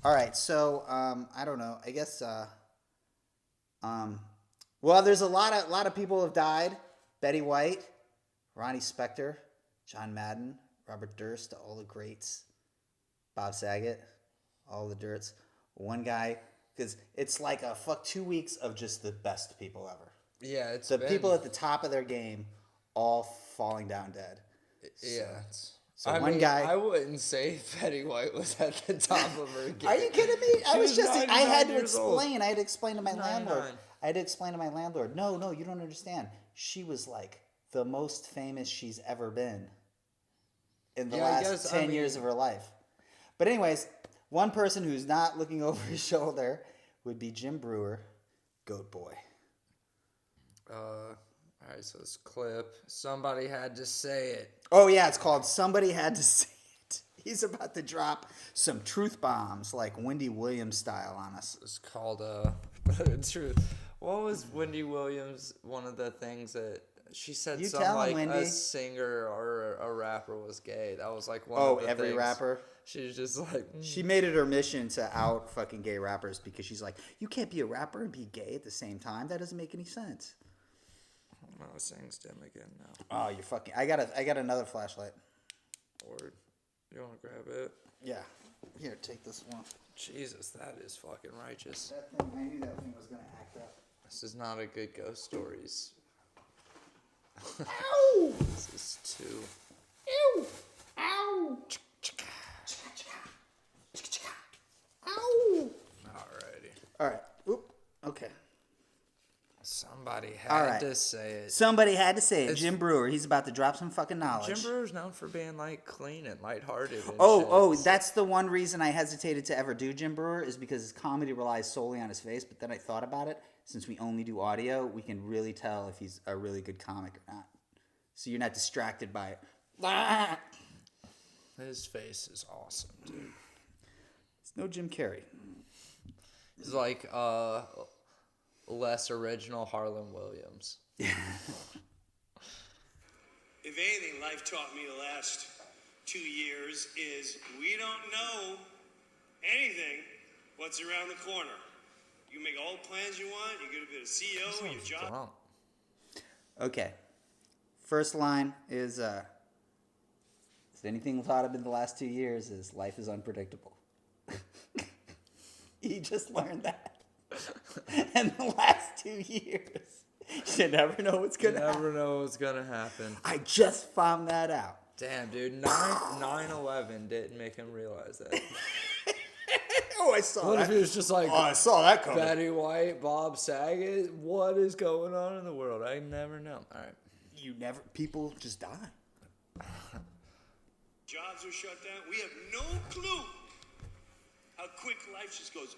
All right, so I don't know. I guess um, well, there's a lot of people have died. Betty White, Ronnie Spector, John Madden, Robert Durst, all the greats. Bob Saget, all the dirts. One guy, because it's like a fuck 2 weeks of just the best people ever. Yeah, it's The people been. at the top of their game, all falling down dead. So, Yeah. so I one mean, guy. I wouldn't say Betty White was at the top of her game. Are you kidding me? I She was was just. I 99 had to years old. explain. I had to explain to my She's landlord. 99. I had to explain to my landlord. No, no, you don't understand. She was like the most famous she's ever been in the Yeah, I last guess, 10 years of her life. But anyways, one person who's not looking over his shoulder would be Jim Breuer, Goat Boy. Alright, so this clip, somebody had to say it. Oh yeah, it's called Somebody Had to Say It. He's about to drop some truth bombs like Wendy Williams style on us. It's called, Truth. What was Wendy Williams, one of the things that she said You some tell him, like Wendy. a singer or a rapper was gay. That was like one Oh, of the every things. rapper. She was just like, She made it her mission to out fucking gay rappers because she's like, you can't be a rapper and be gay at the same time. That doesn't make any sense. no, this thing's dim again now. Oh, you're fucking. I got another flashlight. Or you want to grab it? Yeah. Here, take this one. Jesus, that is fucking righteous. That thing, I knew that thing was gonna act up. This is not a good ghost stories. Ow! This is too. Ew! Ow! Ow! Alrighty. All right. Oop. Okay. Somebody All had right. to say it. Somebody had to say it. It's- Jim Breuer. He's about to drop some fucking knowledge. Jim Brewer's known for being like clean and lighthearted. And Oh, shit. that's the one reason I hesitated to ever do Jim Brewer is because his comedy relies solely on his face. But then I thought about it. Since we only do audio, we can really tell if he's a really good comic or not. So you're not distracted by it. His face is awesome, dude. It's no Jim Carrey. He's like less original Harlan Williams. If anything, life taught me the last 2 years is we don't know anything what's around the corner. You make all the plans you want, you get a bit of CEO, your job. Drunk. Okay. First line is if anything taught him in the last 2 years is life is unpredictable. He just learned that. In the last 2 years. You never know what's You gonna happen. never know what's gonna happen. I just found that out. Damn, dude. 9/11 didn't make him realize that. Oh, I saw What if that. he was just like, I saw that coming. Betty White, Bob Saget? What is going on in the world? I never know. All right. People just die. Jobs are shut down. We have no clue how quick life just goes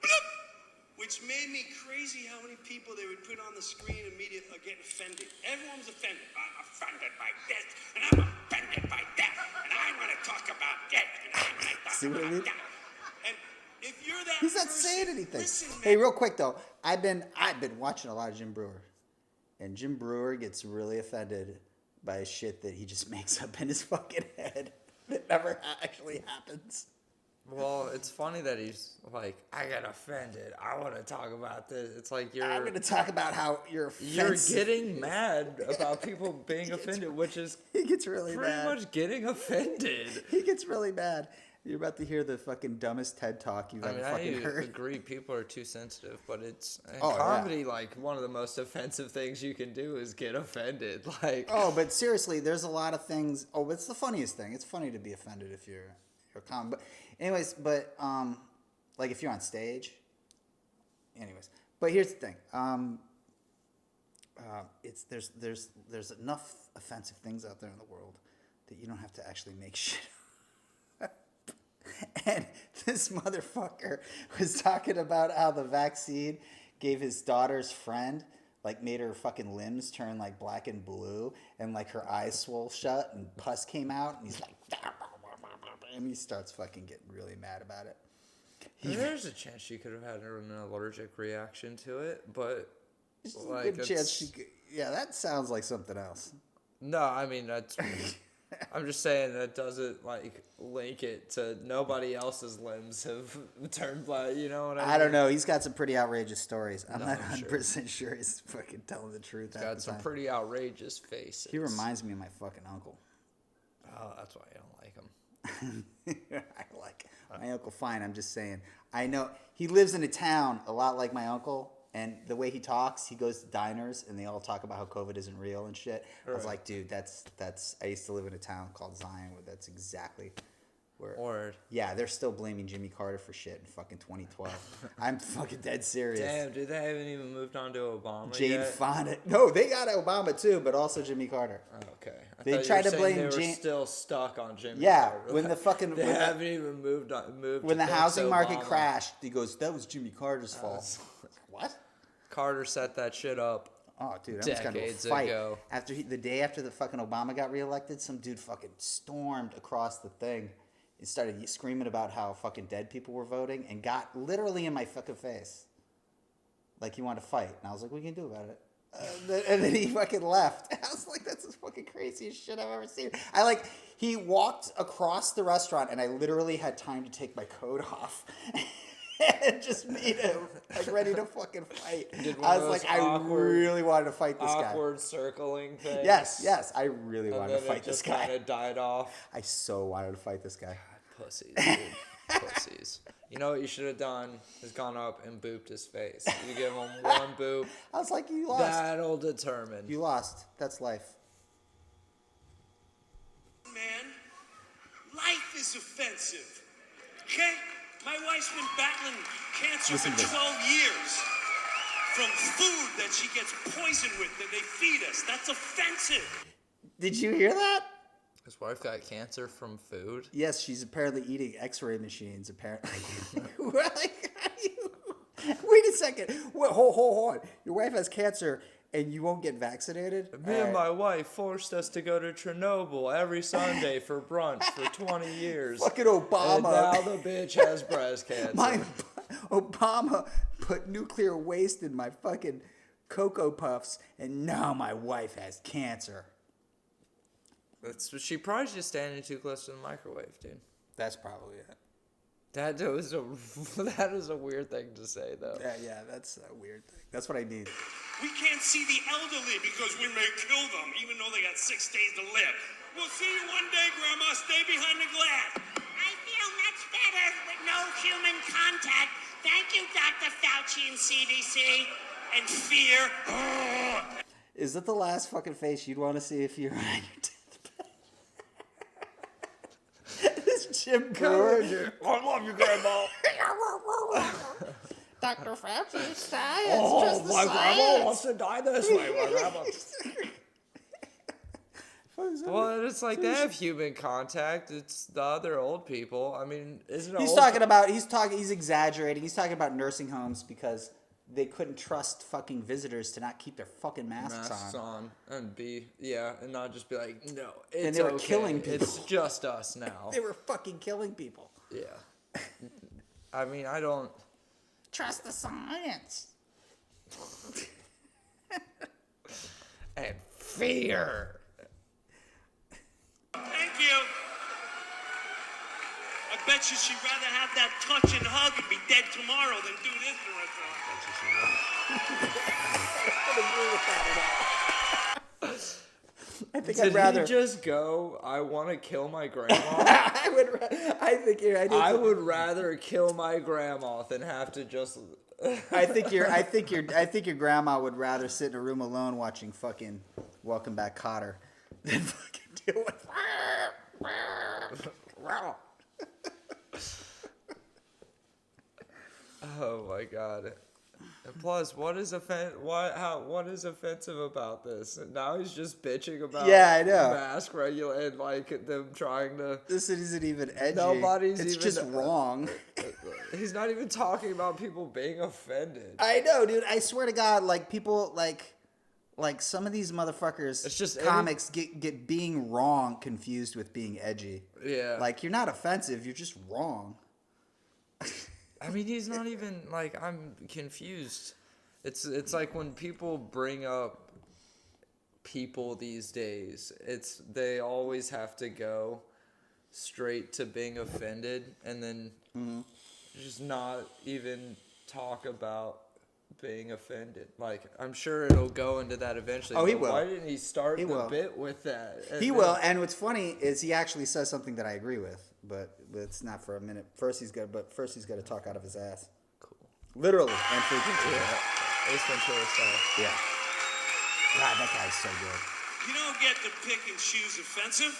bloop, which made me crazy how many people they would put on the screen immediately get offended. Everyone was offended. I'm offended by this, and I'm offended by that, and I want to talk about this, and I want to talk See what I about mean? that. And if you're that He's not person, saying anything. listen, man. Hey, real quick though, I've been watching a lot of Jim Brewer, and Jim Brewer gets really offended by shit that he just makes up in his fucking head that never actually happens. Well, it's funny that he's like, I got offended. I want to talk about this. It's like I'm going to talk about how you're you're offensive. getting mad about people being offended, which is He gets really pretty mad. much getting offended. He gets really mad. You're about to hear the fucking dumbest TED talk you've I ever mean, fucking I heard. agree. People are too sensitive, but it's in Oh, yeah. comedy. Like one of the most offensive things you can do is get offended. Like, Oh, but seriously, there's a lot of things. Oh, it's the funniest thing. It's funny to be offended if you're calm. But anyways, like if you're on stage. Anyways, but here's the thing. It's there's enough offensive things out there in the world that you don't have to actually make shit. And this motherfucker was talking about how the vaccine gave his daughter's friend, like, made her fucking limbs turn, like, black and blue, and, like, her eyes swole shut, and pus came out, and he's like, and he starts fucking getting really mad about it. there's a chance she could have had an allergic reaction to it, but There's a like, good chance she could, yeah, that sounds like something else. no, I mean that's I'm just saying that doesn't like link it to nobody else's limbs have turned black. You know what I mean? I don't know. He's got some pretty outrageous stories. I'm No, not I'm sure. 100% sure he's fucking telling the truth. He's got some pretty outrageous faces. He reminds me of my fucking uncle. Oh, that's why I don't like him. I like my uncle fine. I'm just saying. I know he lives in a town a lot like my uncle, and the way he talks, he goes to diners and they all talk about how COVID isn't real and shit. I was like, dude, that's. I used to live in a town called Zion where that's exactly where. Word. Yeah, they're still blaming Jimmy Carter for shit in fucking 2012. I'm fucking dead serious. Damn, dude, they haven't even moved on to Obama Jane yet? Fonda. No, they got Obama too, but also Jimmy Carter. Oh, okay. They thought you tried were to saying blame they were Jane- still stuck on Jimmy Yeah, Carter. when the fucking They when the- haven't even moved. when the to fix housing market Obama. crashed, he goes, "That was Jimmy Carter's fault." What? Carter set that shit up. Oh, dude, I almost got into a Decades fight. ago. The day after the fucking Obama got reelected, some dude fucking stormed across the thing and started screaming about how fucking dead people were voting and got literally in my fucking face. Like he wanted to fight. And I was like, what can you do about it? And then he fucking left. I was like, that's the fucking craziest shit I've ever seen. He walked across the restaurant and I literally had time to take my coat off. And just made him like ready to fucking fight. I was like, I really wanted to fight this guy. Awkward circling thing. Yes, I really wanted to fight this kind guy. of died off. I so wanted to fight this guy. Pussies, dude. Pussies. You know what you should have done is gone up and booped his face. You give him one boop. I was like, you lost. That'll determine. You lost. That's life. Man, life is offensive. Okay? My wife's been battling cancer Listen for to this. 12 years. From food that she gets poisoned with that they feed us. That's offensive. Did you hear that? His wife got cancer from food. Yes, she's apparently eating X-ray machines. Apparently, like, wait a second. Wait, hold on. Your wife has cancer, and you won't get vaccinated. Me and my wife forced us to go to Chernobyl every Sunday for brunch for 20 years. Fucking Obama. And now the bitch has breast cancer. Obama put nuclear waste in my fucking Cocoa Puffs, and now my wife has cancer. She probably just standing too close to the microwave, dude. That's probably it. That is a weird thing to say, though. Yeah, that's a weird thing. That's what I need. We can't see the elderly because we may kill them, even though they got 6 days to live. We'll see you one day, Grandma. Stay behind the glass. I feel much better with no human contact. Thank you, Dr. Fauci and CDC. And fear. Is that the last fucking face you'd want to see if you were on your deathbed? This Jim Brewer. I love you, Grandma. Dr. Fauci, science. Oh, just the my science. grandma wants to die this way. My grandma. Well, it's like they have human contact. It's the other old people. I mean, isn't it He's old talking about. He's exaggerating. He's talking about nursing homes because they couldn't trust fucking visitors to not keep their fucking masks on. and and not just be like, no, it's And they were okay. killing people. It's just us now. They were fucking killing people. Yeah. I mean, I don't. Trust the science. And fear. Thank you. I bet you she'd rather have that touch and hug and be dead tomorrow than do this to herself. I think Did I'd rather. he just go, I want to kill my grandma? I would rather kill my grandma than have to just. I think your grandma would rather sit in a room alone watching fucking Welcome Back Cotter than fucking deal with. Oh my god. And plus, what is offensive about this? Now he's just bitching about Yeah, I know. mask regulation, like them trying to. This isn't even edgy. Nobody's It's even- just wrong. He's not even talking about people being offended. I know, dude. I swear to God, like people, like some of these motherfuckers, It's just comics get being wrong confused with being edgy. Yeah. Like you're not offensive, you're just wrong. I mean, he's not even like, I'm confused. It's like when people bring up people these days. They always have to go straight to being offended and then just not even talk about being offended. Like, I'm sure it'll go into that eventually. Oh, he but will. Why didn't he start He the will. bit with that? And He then- will, and what's funny is he actually says something that I agree with, but it's not for a minute. First he's got to talk out of his ass, Cool. literally and figuratively. Yeah. Ace Ventura style. Yeah. God, that guy's so good. You don't get to pick and choose offensive.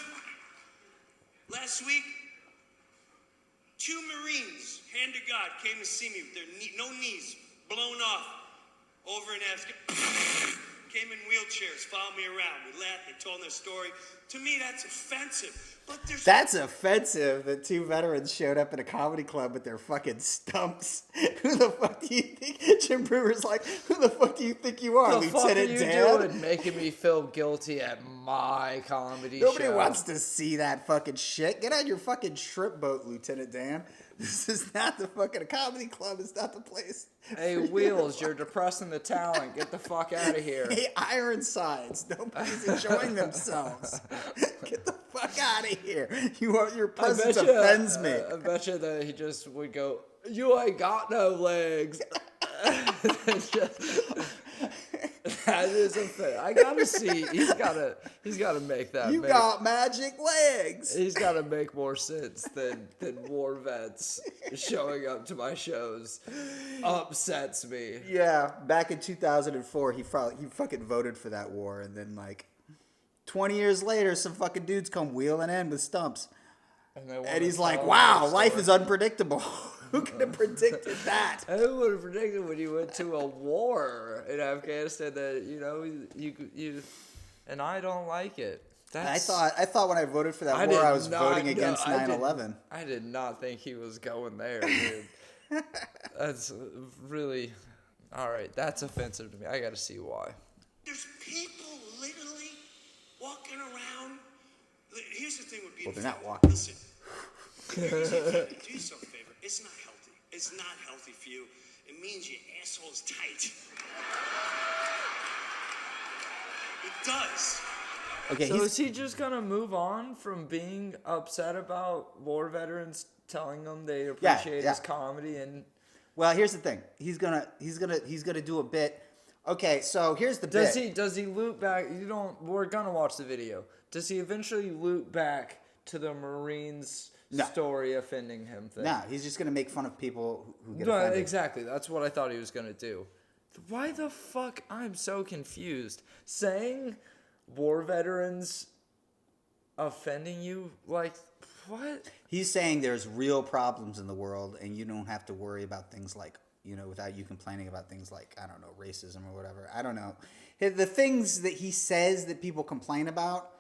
Last week, 2 Marines, hand to God, came to see me with their no knees, blown off, over in Afghanistan. Came in wheelchairs, followed me around. We laughed, they told their story. To me, that's offensive. But there's That's offensive that 2 veterans showed up at a comedy club with their fucking stumps. Who the fuck do you think? Jim Brewer's like, who the fuck do you think you are, The fuck are Lieutenant you Dan? doing making me feel guilty at my comedy Nobody show? wants to see that fucking shit. Get on your fucking shrimp boat, Lieutenant Dan. This is not the fucking comedy club. It's not the place. Hey, Wheels, you're depressing the talent. Get the fuck out of here. Hey, Ironsides. Nobody's enjoying themselves. Get the fuck out of here. Your presence offends me. I bet you that he just would go, you ain't got no legs. It's just, that is a thing. I gotta see. He's gotta make that. You got magic legs. He's gotta make more sense than war vets showing up to my shows. Upsets me. Yeah, back in 2004, he fucking voted for that war, and then like 20 years later, some fucking dudes come wheeling in with stumps, and he's like, "Wow, life is unpredictable." Who could have predicted that? Who would have predicted when you went to a war in Afghanistan that you and I don't like it. I thought when I voted for that war, I was voting against 9/11. I did not think he was going there, dude. That's really all right. That's offensive to me. I got to see why. There's people literally walking around. Here's the thing with being Well, they're not offended. walking. Listen, do yourself a favor. It's not healthy. It's not healthy for you. It means your asshole's tight. It does. Okay, So he's, is he just gonna move on from being upset about war veterans telling them they appreciate yeah. his comedy and well, here's the thing. He's gonna do a bit. Okay, so here's the bit. does he loop back? We're gonna watch the video. Does he eventually loop back to the Marines No. story offending him thing? No, he's just gonna make fun of people who get No, offended. exactly. That's what I thought he was gonna do. Why the fuck? I'm so confused. Saying war veterans offending you, like what? He's saying there's real problems in the world, and you don't have to worry about things like, without you complaining about things like, I don't know, racism or whatever. I don't know. The things that he says that people complain about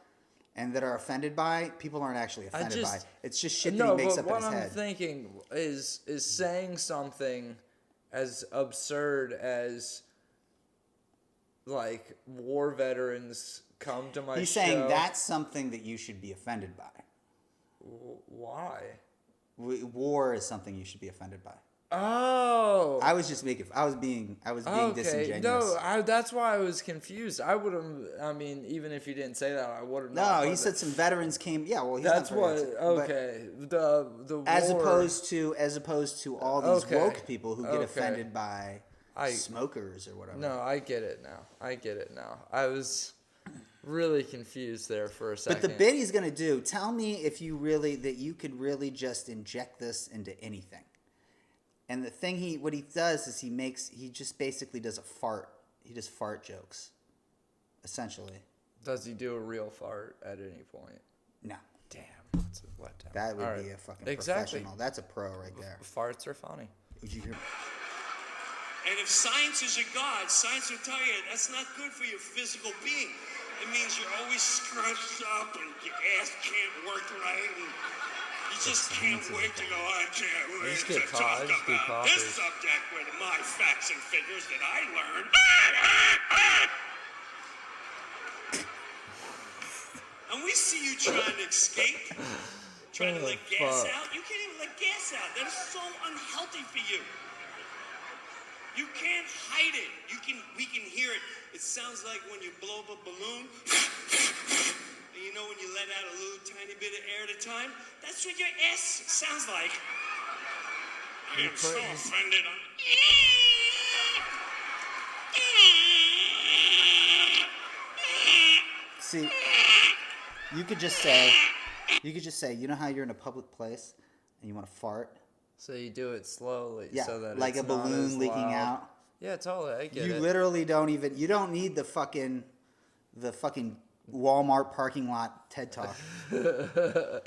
and that are offended by, people aren't actually offended by. It's just shit that he makes up in what his I'm head. thinking is saying something as absurd as like war veterans come to my He's show. saying that's something that you should be offended by. Why? War is something you should be offended by. Oh. I was being disingenuous. No, that's why I was confused. I would have. I mean, even if you didn't say that, I would have. No, he said some veterans came. Yeah, well, he's That's not what. very upset, but Okay, the as war, opposed to all these Okay. woke people who get Okay. offended by I- smokers or whatever. No, I get it now. I was really confused there for a second. But the bit he's gonna do, tell me if you could really just inject this into anything. And the thing what he does is he just basically does a fart. He does fart jokes, essentially. Does he do a real fart at any point? No, Damn, that's a letdown. that would All be right. a fucking Exactly. professional. That's a pro right there. Farts are funny. Would you hear? And if science is your god, science will tell you that's not good for your physical being. It means you're always scrunched up and your ass can't work right. And you just can't wait to go, I can't wait just to get talk caught. I just do about coffee. this subject with my facts and figures that I learned. And we see you trying to escape, trying to let gas fuck. out. You can't even let gas out. That is so unhealthy for you. You can't hide it. We can hear it. It sounds like when you blow up a balloon. And you know when you let out a little tiny bit of air at a time? That's what your ass sounds like. I am so offended. See, you could just say, you know how you're in a public place and you want to fart? So you do it slowly, Yeah, so that like it's a not balloon as leaking loud. out. Yeah, totally. I get You it. literally you don't need the fucking Walmart parking lot TED Talk. The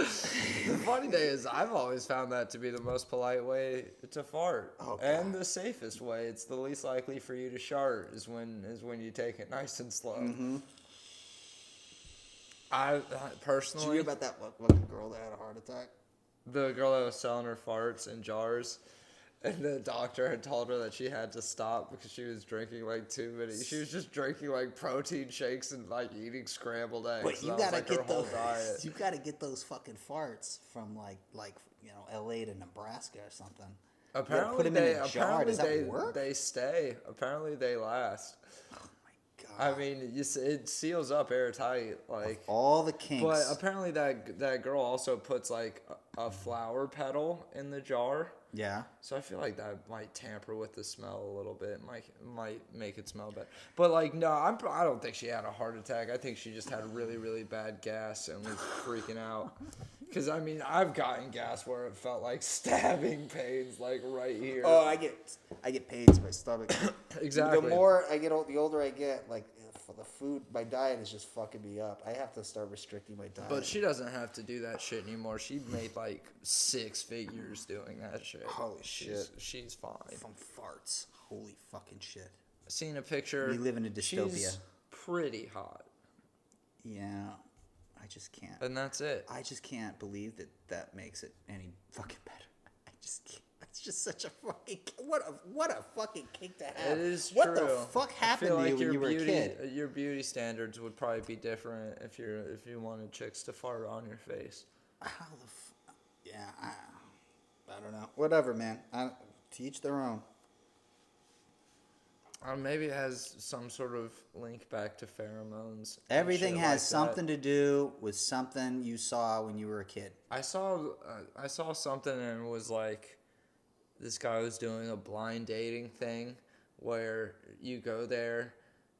funny thing is, I've always found that to be the most polite way to fart, and the safest way. It's the least likely for you to shart is when you take it nice and slow. Mm-hmm. I personally, Did you hear about that fucking girl that had a heart attack? the girl that was selling her farts in jars, and the doctor had told her that she had to stop because she was drinking like too many. She was just drinking like protein shakes and like eating scrambled eggs. But you That was, gotta like, her get whole those. diet. You gotta get those fucking farts from like L.A. to Nebraska or something. You gotta Apparently put 'em in a jar. Does that work? they stay. Apparently they last. Oh my god! I mean, it seals up airtight, like. All the kinks. But apparently that girl also puts like a flower petal in the jar. Yeah. So I feel like that might tamper with the smell a little bit. Might make it smell bad. But like no, I don't think she had a heart attack. I think she just had really really bad gas and was freaking out. Because I mean I've gotten gas where it felt like stabbing pains like right here. Oh, I get pains in my stomach. Exactly. The more I get old, the older I get, like the food, my diet is just fucking me up. I have to start restricting my diet. But she doesn't have to do that shit anymore. She made like 6 figures doing that shit. Holy shit. She's fine. From farts. Holy fucking shit. I seen a picture. We live in a dystopia. She's pretty hot. Yeah. I just can't. And that's it. I just can't believe that makes it any fucking better. I just can't. It's just such a fucking what a fucking kick to have. It is what true. the fuck happened to you when you were a kid? Your beauty standards would probably be different if you wanted chicks to fart on your face. How the yeah, I don't know. Whatever, man. To each their own. Maybe it has some sort of link back to pheromones. and Everything shit has like something to do with something you saw when you were a kid. I saw something and it was like this guy was doing a blind dating thing where you go there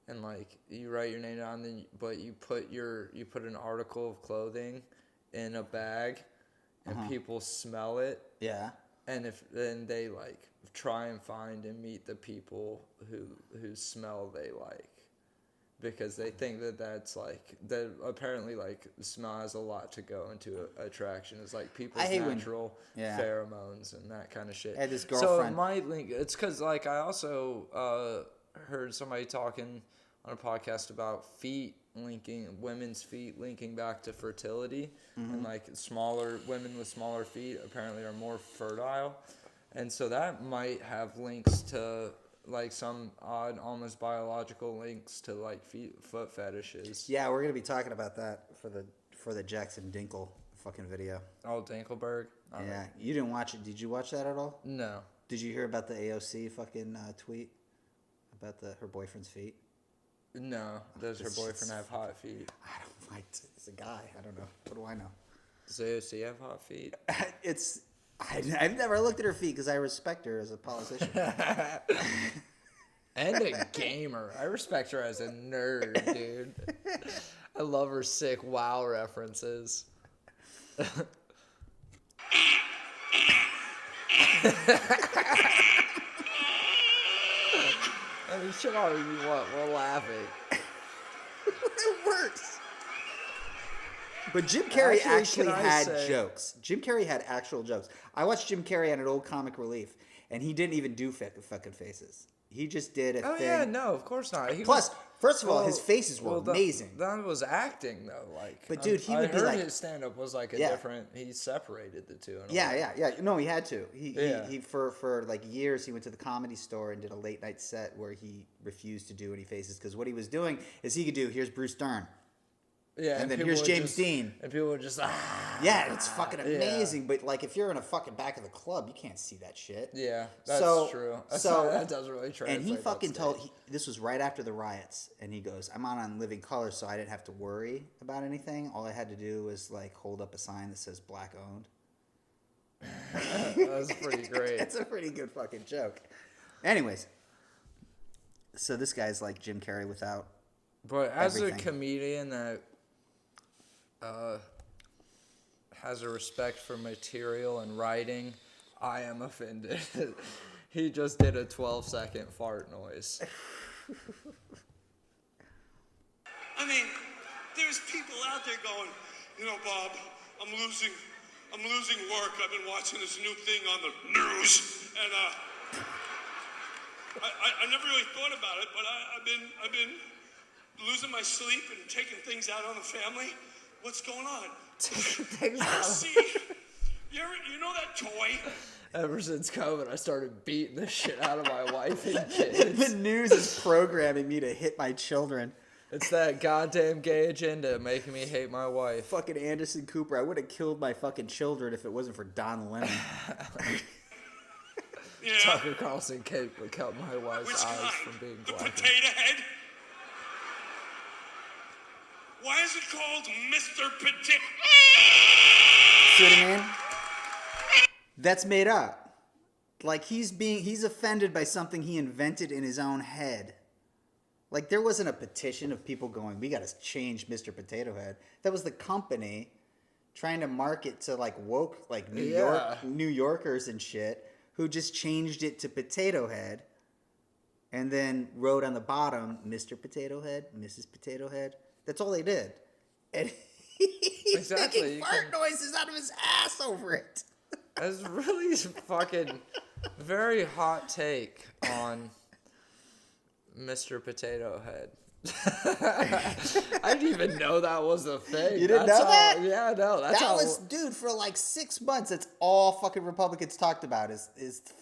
and like you write your name down, but you put an article of clothing in a bag and people smell it. Yeah. And then they like try and find and meet the people whose smell they like, because they think that's like that. Apparently, like smell has a lot to go into attraction. It's like people's natural pheromones and that kind of shit. I had this So girlfriend. my link, it's because like I also heard somebody talking on a podcast about women's feet linking back to fertility, and like women with smaller feet apparently are more fertile, and so that might have links to like some odd, almost biological links to like foot fetishes. Yeah, we're gonna be talking about that for the Jackson Dinkle fucking video. Oh, Dinkelberg. All Yeah, right. you didn't watch it. Did you watch that at all? No. Did you hear about the AOC fucking tweet about her boyfriend's feet? No. Does her boyfriend have hot feet? I don't like. It's a guy. I don't know. What do I know? Does AOC have hot feet? I've never looked at her feet because I respect her as a politician. And a gamer. I respect her as a nerd, dude. I love her sick WoW references. I mean, shit all you want. We're laughing. It works. But Jim Carrey actually can I had say- jokes. Jim Carrey had actual jokes. I watched Jim Carrey on an old Comic Relief, and he didn't even do fucking faces. He just did a Oh, thing. yeah, no, of course not. Plus, first of all, his faces were that- amazing. That was acting, though. Like, But, dude, he I would be heard like- his stand-up was like a Yeah. different. He separated the two. In a Yeah, way. yeah. No, he had to. Yeah. He for like years he went to the Comedy Store and did a late night set where he refused to do any faces because what he was doing is he could do here's Bruce Dern. Yeah, and then people here's would James just- Dean. And people would just Yeah, it's fucking amazing. But like, if you're in a fucking back of the club, you can't see that shit. Yeah, that's true. That doesn't really translate. And he fucking told. this was right after the riots, and he goes, "I'm on Living Color, so I didn't have to worry about anything. All I had to do was like hold up a sign that says black owned." That's pretty great. It's a pretty good fucking joke. Anyways, so this guy's like Jim Carrey without. But as everything. a comedian that has a respect for material and writing, I am offended. He just did a 12-second fart noise. I mean, there's people out there going, you know, Bob, I'm losing work. I've been watching this new thing on the news, and I never really thought about it, but I've been losing my sleep and taking things out on the family. What's going on? See, you know that toy? Ever since COVID, I started beating the shit out of my wife and kids. The news is programming me to hit my children. It's that goddamn gay agenda making me hate my wife. Fucking Anderson Cooper. I would have killed my fucking children if it wasn't for Don Lemon. Yeah. Tucker Carlson can't cut my wife's Which eyes kind? from being The black. potato head? Why is it called Mr. Potato? See what I mean? That's made up. Like he's offended by something he invented in his own head. Like there wasn't a petition of people going, "We got to change Mr. Potato Head." That was the company trying to market to like woke like New Yorkers and shit who just changed it to Potato Head and then wrote on the bottom Mr. Potato Head, Mrs. Potato Head. That's all they did. And he's Exactly, making you fart noises out of his ass over it. That's really fucking very hot take on Mr. Potato Head. I didn't even know that was a thing. You didn't That's know how- that? Yeah, no. That's That how. was, dude, for like 6 months. That's all fucking Republicans talked about is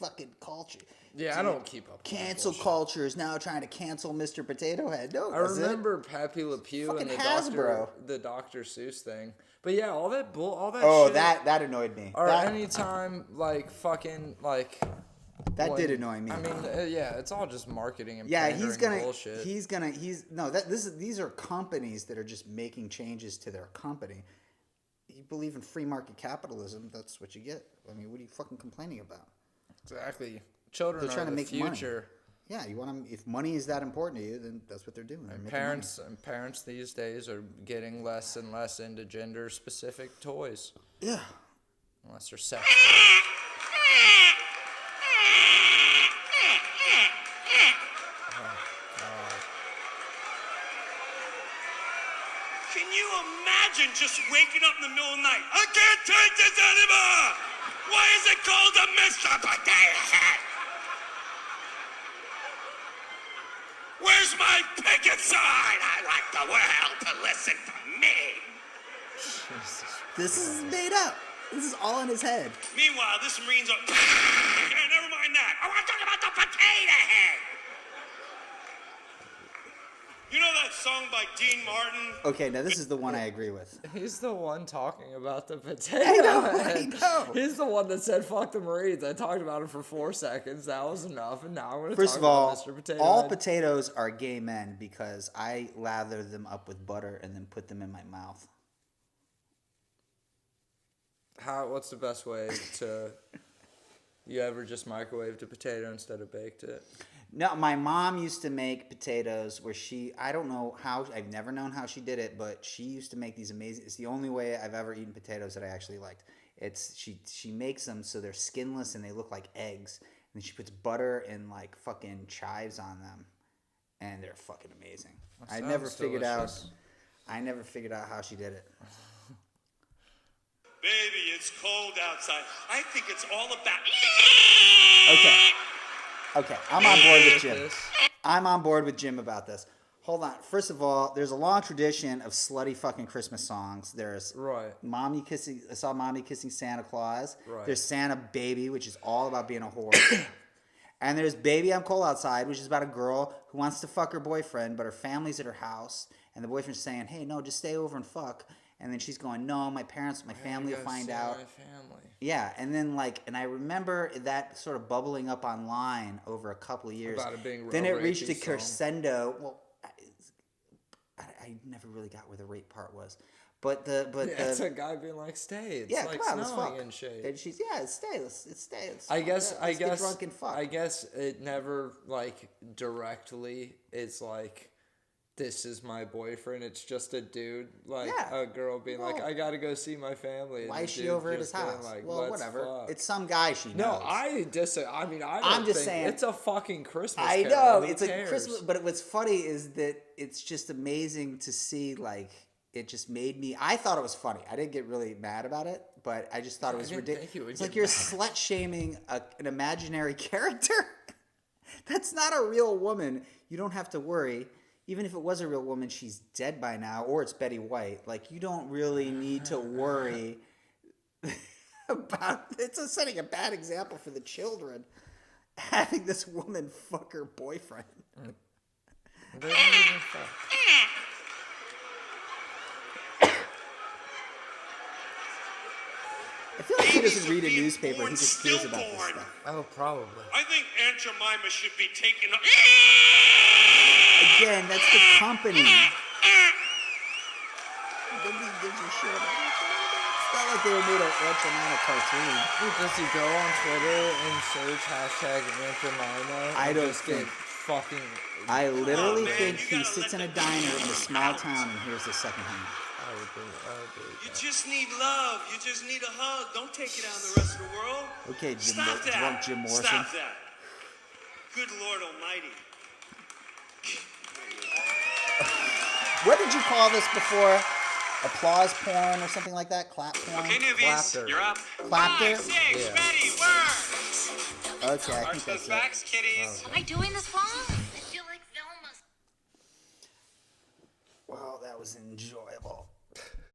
fucking culture. Yeah, I don't keep up with that Cancel bullshit. culture is now trying to cancel Mr. Potato Head. No, I remember Pepe Le Pew Fucking and Hasbro. the Dr. Seuss thing. But yeah, all that Oh, shit. that annoyed me. Or That, anytime, like, fucking, like... that when- did annoy me. I mean, yeah, it's all just marketing and yeah, pandering bullshit. These are companies that are just making changes to their company. You believe in free market capitalism, that's what you get. I mean, what are you fucking complaining about? Exactly. Children They're are trying to the make money. future. Yeah, you want them. If money is that important to you, then that's what they're doing. They're And making parents these days are getting less and less into gender-specific toys. money. Yeah. Unless they're sex toys. Can you imagine just waking up in the middle of the night? I can't take this anymore! Why is it called a Mr. Potato Head? Where's my picket sign? I want the world to listen to me. This is made up. This is all in his head. Meanwhile, this Marine's up. Yeah, never mind that. I want to talk about the potato head. You know that song by Dean Martin? Okay, now this is the one I agree with. He's the one talking about the potato I head. know. He's the one that said "fuck the Marines." I talked about it for 4 seconds. That was enough, and now I'm going to First talk of all, about Mr. Potato all Head. potatoes are gay men because I lather them up with butter and then put them in my mouth. What's the best way to? You ever just microwaved a potato instead of baked it? No, my mom used to make potatoes where I don't know how, I've never known how she did it, but she used to make these amazing, it's the only way I've ever eaten potatoes that I actually liked. She makes them so they're skinless and they look like eggs. And then she puts butter and like fucking chives on them. And they're fucking amazing. I never sounds figured delicious. out how she did it. Baby, it's cold outside. I think it's all about. Okay, I'm on board with Jim. This- I'm on board with Jim about this. Hold on. First of all, there's a long tradition of slutty fucking Christmas songs. There's Right. I saw Mommy Kissing Santa Claus. Right. There's Santa Baby, which is all about being a whore. And there's Baby I'm Cold Outside, which is about a girl who wants to fuck her boyfriend, but her family's at her house, and the boyfriend's saying, "Hey, no, just stay over and fuck." And then she's going, "No, my family will find out." My family. Yeah, and then and I remember that sort of bubbling up online over a couple of years. About it being then it real reached a rapey crescendo. Well, I never really got where the rape part was, but It's a guy being like, "Stay." It's like come on, let's snowing fuck. and shit. And she's stay. Let's stay. Let's I fuck guess up. I Let's guess get drunk and fuck. I guess it never like directly is like, this is my boyfriend. It's just a dude, like a girl being like, I gotta go see my family. And Why the is she dude over at just his being house? like, Well, "Let's whatever. fuck." It's some guy she knows. No, I don't I'm just think saying- it's a fucking Christmas I carol. know Who it's a cares? Christmas, but what's funny is that it's just amazing to see. It just made me. I thought it was funny. I didn't get really mad about it, but I just thought it was didn't ridiculous. think you would It's get like you're mad. slut shaming an imaginary character. That's not a real woman. You don't have to worry. Even if it was a real woman, she's dead by now, or it's Betty White. Like, you don't really need to worry about. It's setting a bad example for the children. Having this woman fuck her boyfriend. They don't even fuck. I feel like he doesn't read a newspaper. He just hears about this Stillborn. stuff. Oh, probably. I think Aunt Jemima should be taken up. Again, that's the company. Nobody gives a shit about Aunt Jemima. It's not like they made an Aunt Jemima cartoon. Does he go on Twitter and search hashtag Aunt Jemima? I and don't just get think- fucking. I literally Oh, man, think you he gotta sits in let a the diner in a truth small out. town and hears the second hand. I would believe You that. just need love. You just need a hug. Don't take it out on the rest of the world. Okay, Stop that. drunk Jim Morrison. Stop that. Good Lord Almighty. What did you call this before? Applause porn or something like that? Clap porn? Okay, newbies, Clapter. you're up. Clapter? 5, 6, Yeah. ready, work. Okay, I Arch think those that's it. backs, kitties. Am I doing this wrong? I feel like Velma's. Well, that was enjoyable.